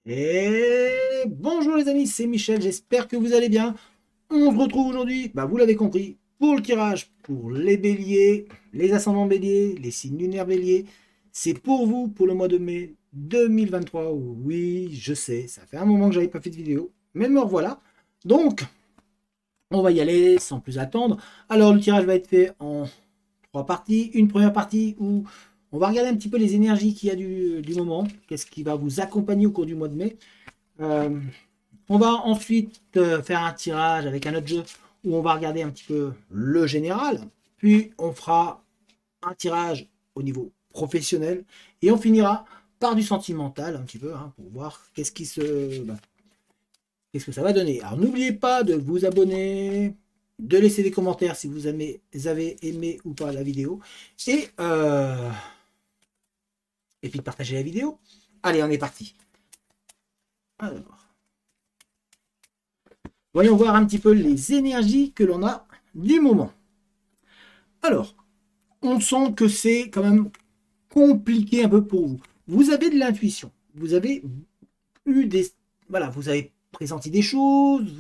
Et bonjour les amis, c'est Michel, j'espère que vous allez bien. On se retrouve aujourd'hui, vous l'avez compris, pour le tirage pour les béliers, les ascendants béliers, les signes lunaires béliers. C'est pour vous pour le mois de mai 2023. Oui, je sais, ça fait un moment que j'avais pas fait de vidéo, mais me revoilà. Donc, on va y aller sans plus attendre. Alors, le tirage va être fait en trois parties. Une première partie où on va regarder un petit peu les énergies qu'il y a du moment, qu'est-ce qui va vous accompagner au cours du mois de mai. Euh, on va ensuite faire un tirage avec un autre jeu où on va regarder un petit peu le général. Puis on fera un tirage au niveau professionnel. Et on finira par du sentimental un petit peu pour voir qu'est-ce que ça va donner. Alors n'oubliez pas de vous abonner, de laisser des commentaires si vous avez aimé ou pas la vidéo. Et puis de partager la vidéo. Allez, on est parti. Alors, voyons voir un petit peu les énergies que l'on a du moment. Alors, on sent que c'est quand même compliqué un peu pour vous. Vous avez de l'intuition. Vous avez eu des... Voilà, vous avez pressenti des choses,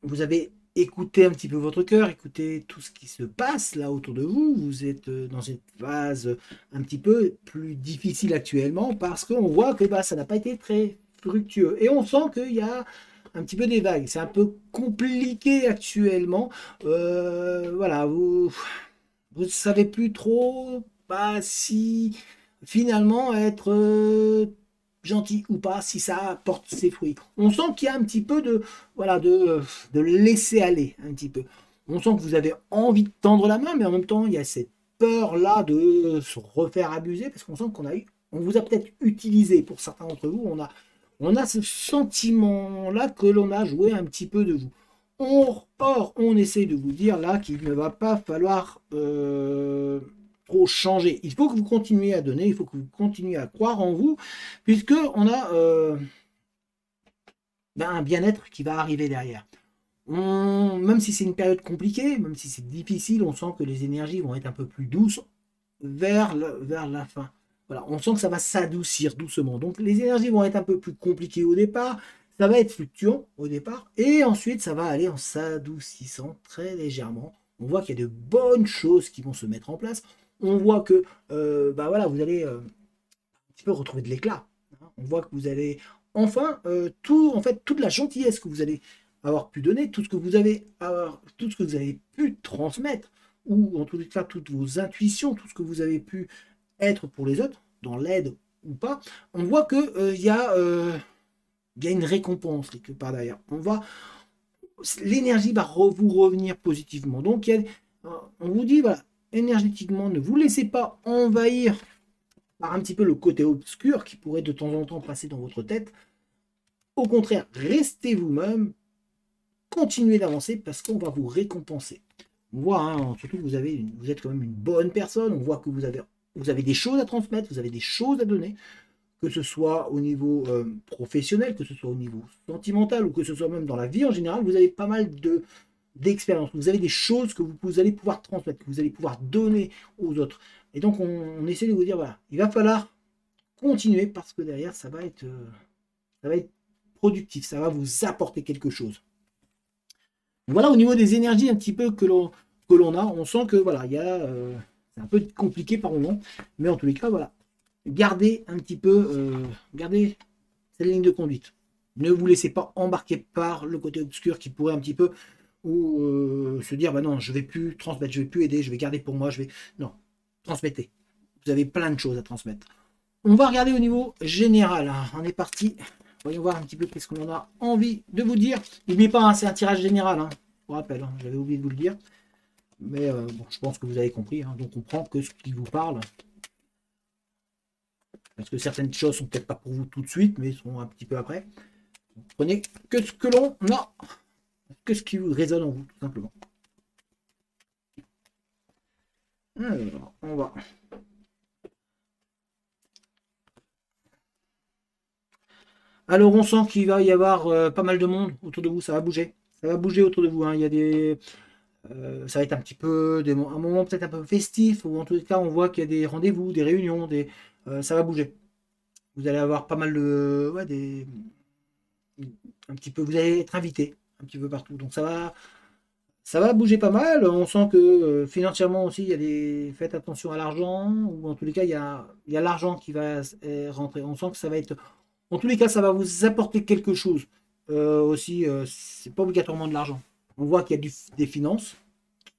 vous avez écouté un petit peu votre cœur, écouté tout ce qui se passe là autour de vous. Vous êtes dans une phase un petit peu plus difficile actuellement parce qu'on voit que ça n'a pas été très fructueux. Et on sent qu'il y a un petit peu des vagues. C'est un peu compliqué actuellement. Voilà, vous savez plus trop si finalement être gentil ou pas, si ça porte ses fruits. On sent qu'il y a un petit peu de laisser aller un petit peu. On sent que vous avez envie de tendre la main, mais en même temps, il y a cette peur là de se refaire abuser parce qu'on sent on vous a peut-être utilisé pour certains d'entre vous. On a ce sentiment là que l'on a joué un petit peu de vous. Or, on essaie de vous dire là qu'il ne va pas falloir trop changer. Il faut que vous continuiez à donner, il faut que vous continuiez à croire en vous, puisque on a un bien-être qui va arriver derrière. Même si c'est une période compliquée, même si c'est difficile, on sent que les énergies vont être un peu plus douces vers la fin. Voilà, on sent que ça va s'adoucir doucement. Donc les énergies vont être un peu plus compliquées au départ, ça va être fluctuant au départ, et ensuite ça va aller en s'adoucissant très légèrement. On voit qu'il y a de bonnes choses qui vont se mettre en place. On voit que vous allez un petit peu retrouver de l'éclat. On voit que vous allez enfin toute la gentillesse que vous allez avoir pu donner, tout ce que vous avez pu transmettre, ou en tout cas toutes vos intuitions, tout ce que vous avez pu être pour les autres, dans l'aide ou pas, on voit que il y a une récompense quelque part derrière. L'énergie va vous revenir positivement. Donc on vous dit voilà, énergétiquement, ne vous laissez pas envahir par un petit peu le côté obscur qui pourrait de temps en temps passer dans votre tête. Au contraire, restez vous-même, continuez d'avancer parce qu'on va vous récompenser. On voit, surtout que vous êtes quand même une bonne personne, on voit que vous avez des choses à transmettre, vous avez des choses à donner, que ce soit au niveau professionnel, que ce soit au niveau sentimental ou que ce soit même dans la vie en général, vous avez pas mal d'expérience. Vous avez des choses que vous allez pouvoir transmettre, que vous allez pouvoir donner aux autres. Et donc on essaie de vous dire, voilà, il va falloir continuer parce que derrière, ça va être productif, ça va vous apporter quelque chose. Voilà au niveau des énergies un petit peu que l'on a, on sent que voilà, c'est un peu compliqué par moment, mais en tous les cas, voilà, gardez un petit peu, gardez cette ligne de conduite. Ne vous laissez pas embarquer par le côté obscur qui pourrait un petit peu ou se dire bah non, je vais plus transmettre, je vais plus aider, je vais garder pour moi, non, transmettez. Vous avez plein de choses à transmettre. On va regarder au niveau général. On est parti. Voyons voir un petit peu qu'est-ce qu'on a envie de vous dire. N'oubliez pas, c'est un tirage général. Je vous rappelle, j'avais oublié de vous le dire. Mais je pense que vous avez compris. Donc on prend que ce qui vous parle. Parce que certaines choses sont peut-être pas pour vous tout de suite, mais sont un petit peu après. Donc, prenez que ce que l'on a. Que ce qui vous résonne en vous, tout simplement. Alors, on va. Alors on sent qu'il va y avoir pas mal de monde autour de vous, ça va bouger. Ça va bouger autour de vous. Il y a ça va être un petit peu un moment peut-être un peu festif, ou en tout cas on voit qu'il y a des rendez-vous, des réunions, ça va bouger. Vous allez avoir pas mal de... Ouais, un petit peu, vous allez être invité un petit peu partout. Donc ça va bouger pas mal. On sent que financièrement aussi, il y a des... Faites attention à l'argent, ou en tous les cas, il y a l'argent qui va rentrer. On sent que ça va être... En tous les cas, ça va vous apporter quelque chose. Aussi, c'est pas obligatoirement de l'argent. On voit qu'il y a des finances.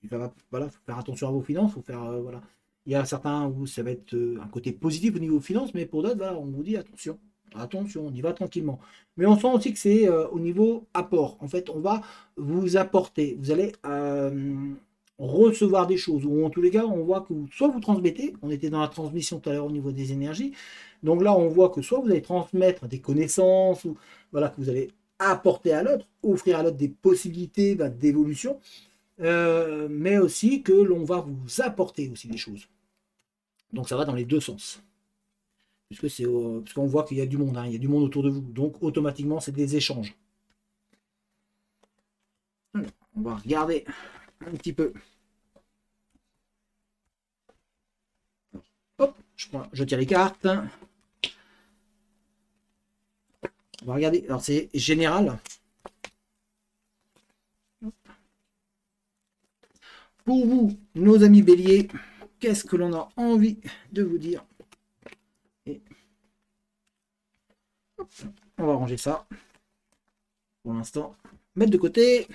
Voilà, faut faire attention à vos finances. Faut faire, voilà. Il y a certains où ça va être un côté positif au niveau finances, mais pour d'autres, voilà, on vous dit attention. Attention, on y va tranquillement. Mais on sent aussi que c'est au niveau apport. En fait, on va vous apporter. Vous allez recevoir des choses. Ou en tous les cas, on voit que soit vous transmettez. On était dans la transmission tout à l'heure au niveau des énergies. Donc là, on voit que soit vous allez transmettre des connaissances, ou voilà, que vous allez apporter à l'autre, offrir à l'autre des possibilités d'évolution, mais aussi que l'on va vous apporter aussi des choses. Donc ça va dans les deux sens. Puisqu'on voit qu'il y a du monde, hein, il y a du monde autour de vous. Donc automatiquement, c'est des échanges. Alors, on va regarder un petit peu. Hop, je tire les cartes. On va regarder. Alors c'est général. Pour vous, nos amis béliers, qu'est-ce que l'on a envie de vous dire? Et hop, on va ranger ça pour l'instant. Mettre de côté.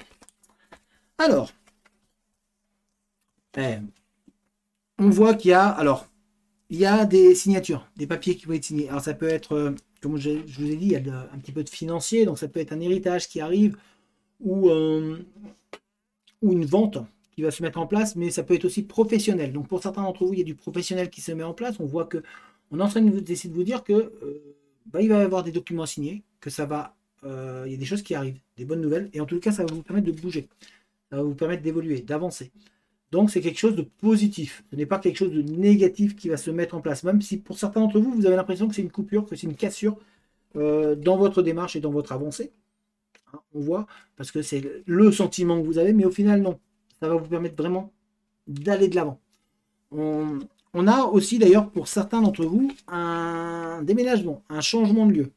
Alors, on voit qu'il y a, alors, il y a des signatures, des papiers qui vont être signés. Alors ça peut être, comme je vous ai dit, il y a un petit peu de financier, donc ça peut être un héritage qui arrive ou une vente qui va se mettre en place, mais ça peut être aussi professionnel. Donc pour certains d'entre vous, il y a du professionnel qui se met en place. On voit que on est en train d'essayer de vous dire que il va y avoir des documents signés, que ça va, il y a des choses qui arrivent, des bonnes nouvelles, et en tout cas, ça va vous permettre de bouger, ça va vous permettre d'évoluer, d'avancer. Donc c'est quelque chose de positif. Ce n'est pas quelque chose de négatif qui va se mettre en place. Même si pour certains d'entre vous, vous avez l'impression que c'est une coupure, que c'est une cassure dans votre démarche et dans votre avancée. Hein, on voit, parce que c'est le sentiment que vous avez, mais au final, non. Ça va vous permettre vraiment d'aller de l'avant. On a aussi d'ailleurs pour certains d'entre vous un déménagement, un changement de lieu.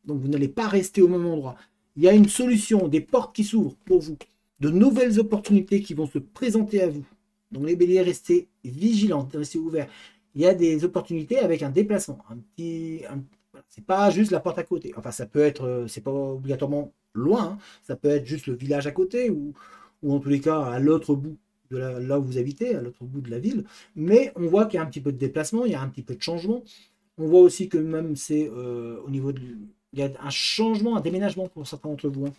Donc vous n'allez pas rester au même endroit. Il y a une solution, des portes qui s'ouvrent pour vous, de nouvelles opportunités qui vont se présenter à vous. Donc les béliers, restez vigilants, restez ouverts. Il y a des opportunités avec un déplacement. C'est pas juste la porte à côté. Enfin, ça peut être, c'est pas obligatoirement loin. Hein. Ça peut être juste le village à côté ou en tous les cas à l'autre bout de là où vous habitez, à l'autre bout de la ville. Mais on voit qu'il y a un petit peu de déplacement, il y a un petit peu de changement. On voit aussi que même c'est au niveau de... Il y a un changement, un déménagement pour certains d'entre vous. Hein.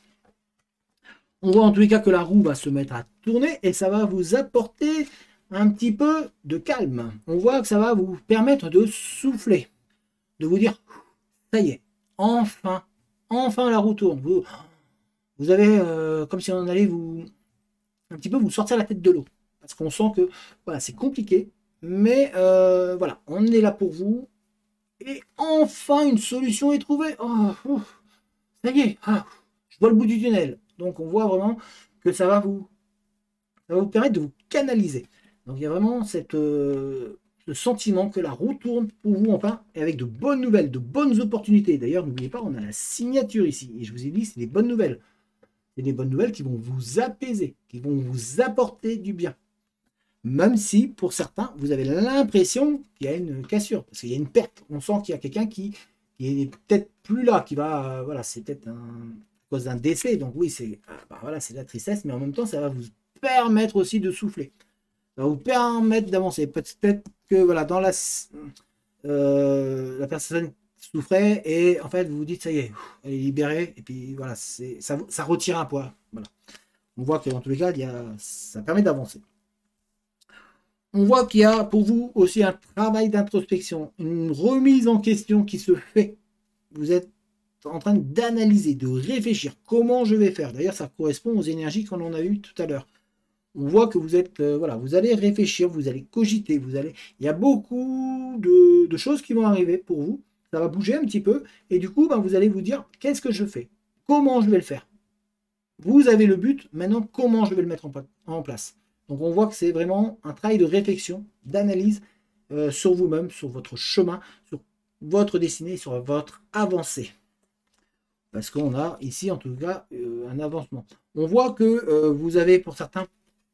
On voit en tous les cas que la roue va se mettre à tourner et ça va vous apporter un petit peu de calme. On voit que ça va vous permettre de souffler, de vous dire, ça y est, enfin, enfin la roue tourne. Vous avez, comme si on allait vous, un petit peu vous sortir la tête de l'eau. Parce qu'on sent que voilà, c'est compliqué, mais voilà, on est là pour vous. Et enfin, une solution est trouvée. Oh, ça y est, je vois le bout du tunnel. Donc on voit vraiment que ça va vous permettre de vous canaliser. Donc il y a vraiment ce sentiment que la roue tourne pour vous enfin, et avec de bonnes nouvelles, de bonnes opportunités. D'ailleurs, n'oubliez pas, on a la signature ici. Et je vous ai dit, c'est des bonnes nouvelles. C'est des bonnes nouvelles qui vont vous apaiser, qui vont vous apporter du bien. Même si, pour certains, vous avez l'impression qu'il y a une cassure, parce qu'il y a une perte. On sent qu'il y a quelqu'un qui est peut-être plus là, qui va, voilà, c'est peut-être à cause d'un décès. Donc oui, c'est voilà, c'est de la tristesse, mais en même temps, ça va vous permettre aussi de souffler. Ça va vous permettre d'avancer. Peut-être que voilà, dans la personne souffrait et en fait, vous vous dites, ça y est, elle est libérée, et puis voilà, ça retire un poids. Voilà. On voit que dans tous les cas, ça permet d'avancer. On voit qu'il y a pour vous aussi un travail d'introspection, une remise en question qui se fait. Vous êtes en train d'analyser, de réfléchir comment je vais faire. D'ailleurs, ça correspond aux énergies qu'on en a eues tout à l'heure. On voit que vous êtes, voilà, vous allez réfléchir, vous allez cogiter, il y a beaucoup de choses qui vont arriver pour vous. Ça va bouger un petit peu et du coup, vous allez vous dire qu'est-ce que je fais, comment je vais le faire. Vous avez le but, maintenant comment je vais le mettre en place. Donc on voit que c'est vraiment un travail de réflexion, d'analyse sur vous-même, sur votre chemin, sur votre destinée, sur votre avancée. Parce qu'on a ici, en tout cas, un avancement. On voit que vous avez, pour certains,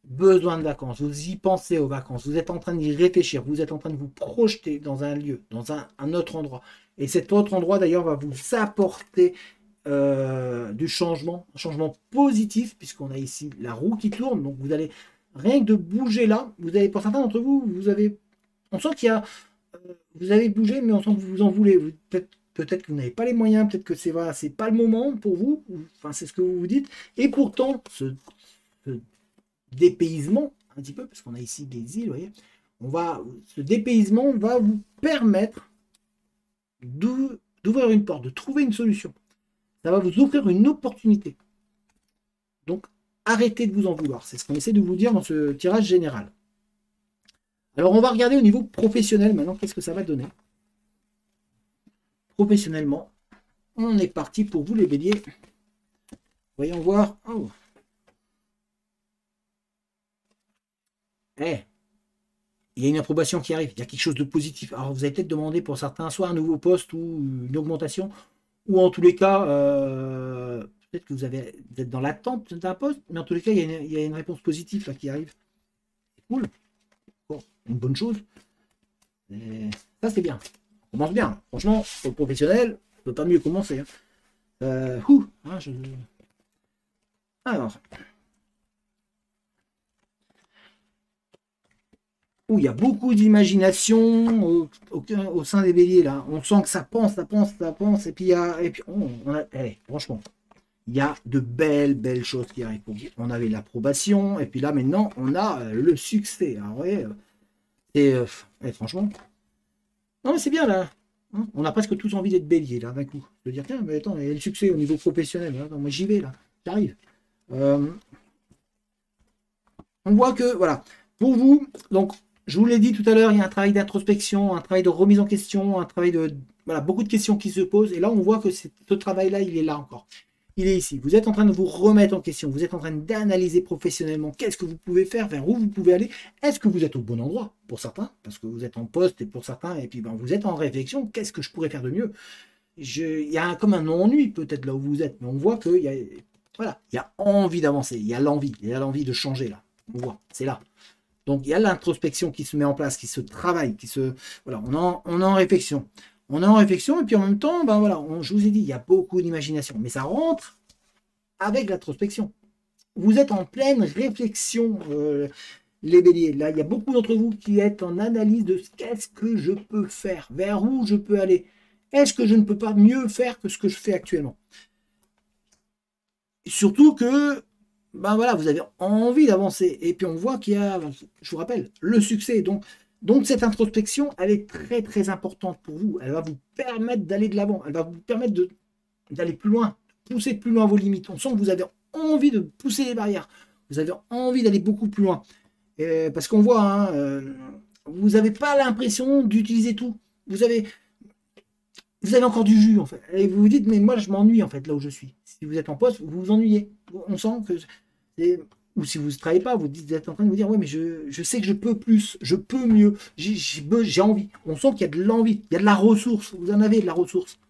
besoin de vacances. Vous y pensez aux vacances. Vous êtes en train d'y réfléchir. Vous êtes en train de vous projeter dans un lieu, dans un autre endroit. Et cet autre endroit, d'ailleurs, va vous apporter du changement, un changement positif, puisqu'on a ici la roue qui tourne. Donc, vous allez, rien que de bouger là, vous avez, pour certains d'entre vous, vous avez, on sent qu'il y a, vous avez bougé, mais on sent que vous en voulez. Peut-être que vous n'avez pas les moyens, peut-être que c'est voilà, c'est pas le moment pour vous, enfin c'est ce que vous vous dites, et pourtant ce dépaysement, un petit peu, parce qu'on a ici des îles, vous voyez, ce dépaysement va vous permettre d'ouvrir une porte, de trouver une solution. Ça va vous offrir une opportunité. Donc arrêtez de vous en vouloir, c'est ce qu'on essaie de vous dire dans ce tirage général. Alors on va regarder au niveau professionnel maintenant, qu'est-ce que ça va donner. Professionnellement, on est parti pour vous les béliers. Voyons voir. Oh. Il y a une approbation qui arrive, il y a quelque chose de positif. Alors vous avez peut-être demandé pour certains soit un nouveau poste ou une augmentation, ou en tous les cas, peut-être que vous êtes dans l'attente d'un poste, mais en tous les cas, il y a une réponse positive là, qui arrive. C'est cool. Bon, une bonne chose. Et ça c'est bien. On commence bien. Franchement, pour le professionnel, on ne peut pas mieux commencer. Alors. Où il y a beaucoup d'imagination au sein des béliers là. On sent que ça pense, et puis franchement, il y a de belles choses qui arrivent. On avait l'approbation, et puis là maintenant on a le succès. Alors, ouais, franchement, non mais c'est bien là. Hein, on a presque tous envie d'être bélier là d'un coup. De dire tiens mais attends, il y a le succès au niveau professionnel. Là, moi j'y vais là, j'arrive. On voit que voilà, pour vous, donc. Je vous l'ai dit tout à l'heure, il y a un travail d'introspection, un travail de remise en question, un travail de... Voilà, beaucoup de questions qui se posent. Et là, on voit que ce travail-là, il est là encore. Il est ici. Vous êtes en train de vous remettre en question. Vous êtes en train d'analyser professionnellement qu'est-ce que vous pouvez faire, vers où vous pouvez aller. Est-ce que vous êtes au bon endroit pour certains, parce que vous êtes en poste et pour certains, et puis vous êtes en réflexion. Qu'est-ce que je pourrais faire de mieux? Il y a comme un ennui peut-être là où vous êtes, mais on voit qu'il y a... Voilà, il y a envie d'avancer, il y a l'envie de changer là. On voit, c'est là. Donc il y a l'introspection qui se met en place, qui se travaille, voilà, on est en réflexion. On est en réflexion et puis en même temps, voilà, je vous ai dit, il y a beaucoup d'imagination, mais ça rentre avec l'introspection. Vous êtes en pleine réflexion, les béliers. Là, il y a beaucoup d'entre vous qui êtes en analyse de qu'est-ce que je peux faire, vers où je peux aller. Est-ce que je ne peux pas mieux faire que ce que je fais actuellement? Surtout que voilà, vous avez envie d'avancer. Et puis on voit qu'il y a, je vous rappelle, le succès. Donc cette introspection, elle est très très importante pour vous. Elle va vous permettre d'aller de l'avant. Elle va vous permettre d'aller plus loin, pousser plus loin vos limites. On sent que vous avez envie de pousser les barrières. Vous avez envie d'aller beaucoup plus loin. Parce qu'on voit, hein, vous n'avez pas l'impression d'utiliser tout. Vous avez encore du jus en fait. Et vous vous dites, mais moi je m'ennuie en fait là où je suis. Si vous êtes en poste, vous vous ennuyez. On sent que ou si vous ne travaillez pas, vous êtes en train de vous dire, oui, mais je sais que je peux plus, je peux mieux, j'ai envie. On sent qu'il y a de l'envie, il y a de la ressource, vous en avez de la ressource.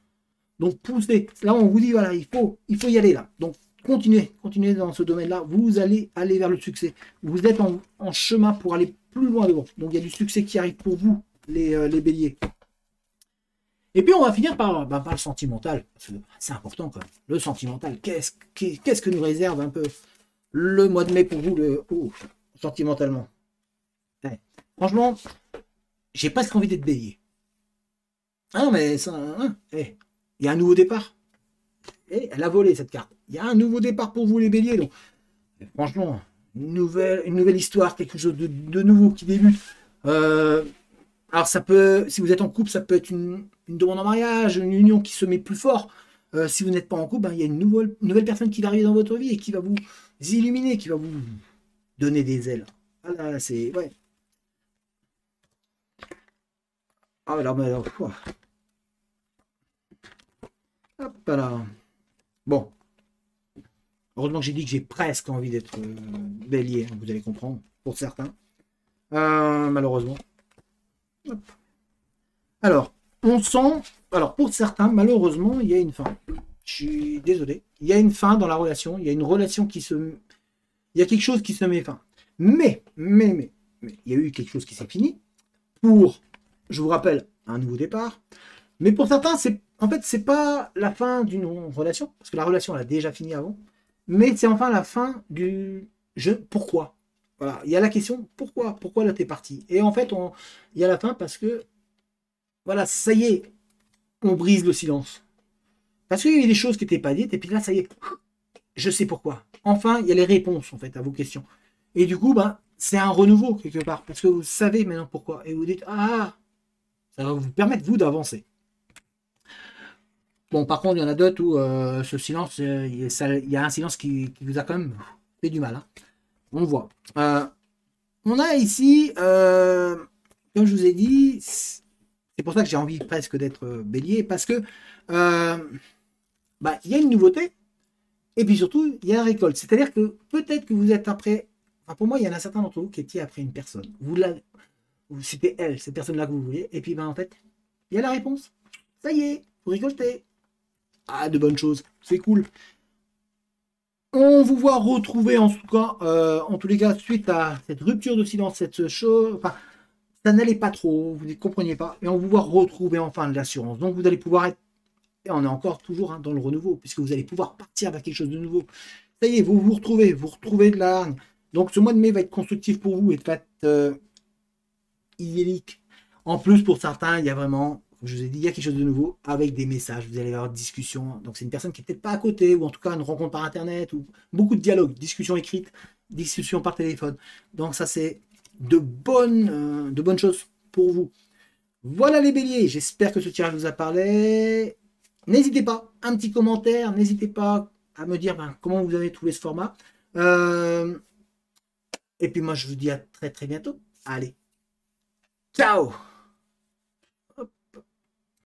Donc poussez. Là, on vous dit, voilà, il faut y aller là. Donc continuez dans ce domaine-là, vous allez aller vers le succès. Vous êtes en chemin pour aller plus loin devant. Donc il y a du succès qui arrive pour vous, les béliers. Et puis on va finir par le sentimental. C'est important quand même. Le sentimental, qu'est-ce que nous réserve un peu le mois de mai pour vous, sentimentalement? Ouais. Franchement, j'ai presque envie d'être bélier. Ah non, mais ça, hein, il y a un nouveau départ. Elle a volé cette carte. Il y a un nouveau départ pour vous les béliers. Donc, franchement, une nouvelle histoire, quelque chose de nouveau qui débute. Alors ça peut, si vous êtes en couple, ça peut être une demande en mariage, une union qui se met plus fort. Si vous n'êtes pas en couple, il y a une nouvelle personne qui va arriver dans votre vie et qui va vous illuminer, qui va vous donner des ailes. Ah là, c'est... Ouais. Ah là, mais alors... Hop là. Bon. Heureusement que j'ai dit que j'ai presque envie d'être bélier, vous allez comprendre, pour certains. Malheureusement. Hop. Alors, on sent, alors pour certains, malheureusement, il y a une fin. Je suis désolé. Il y a une fin dans la relation. Il y a une relation qui se... Il y a quelque chose qui se met fin. Mais, il y a eu quelque chose qui s'est fini pour, je vous rappelle, un nouveau départ. Mais pour certains, en fait, c'est pas la fin d'une relation, parce que la relation, elle a déjà fini avant. Mais c'est enfin la fin du pourquoi. Voilà, il y a la question pourquoi, pourquoi là t'es parti. Et en fait, il y a la fin parce que voilà, ça y est, on brise le silence. Parce qu'il y a eu des choses qui n'étaient pas dites, et puis là, ça y est, je sais pourquoi. Enfin, il y a les réponses en fait à vos questions. Et du coup, ben, c'est un renouveau quelque part, parce que vous savez maintenant pourquoi. Et vous dites, ah, ça va vous permettre, vous, d'avancer. Bon, par contre, il y en a d'autres où ce silence, il y a un silence qui vous a quand même fait du mal. Hein. On le voit. On a ici, comme je vous ai dit, c'est pour ça que j'ai envie presque d'être bélier, parce que bah, il y a une nouveauté, et puis surtout, il y a la récolte. C'est-à-dire que peut-être que vous êtes après, enfin, pour moi, il y en a certains d'entre vous qui étaient après une personne. C'était elle, cette personne-là que vous vouliez, et puis ben, en fait, il y a la réponse. Ça y est, vous récoltez. Ah, de bonnes choses, c'est cool. On vous voit retrouver en tout cas, en tous les cas, suite à cette rupture de silence, cette chose, enfin, ça n'allait pas trop, vous ne compreniez pas, et on vous voit retrouver enfin de l'assurance. Donc vous allez pouvoir être, et on est encore toujours hein, dans le renouveau, puisque vous allez pouvoir partir vers quelque chose de nouveau. Ça y est, vous retrouvez de la hargne. Donc ce mois de mai va être constructif pour vous et de fait idyllique. En plus, pour certains, il y a vraiment, comme je vous ai dit, il y a quelque chose de nouveau avec des messages. Vous allez avoir des discussions. Donc c'est une personne qui n'est peut-être pas à côté, ou en tout cas une rencontre par internet, ou beaucoup de dialogues, discussions écrites, discussions par téléphone. Donc ça, c'est de bonnes choses pour vous. Voilà les béliers, j'espère que ce tirage vous a parlé. N'hésitez pas, un petit commentaire, n'hésitez pas à me dire ben, comment vous avez trouvé ce format. Et puis moi je vous dis à très très bientôt. Allez, ciao!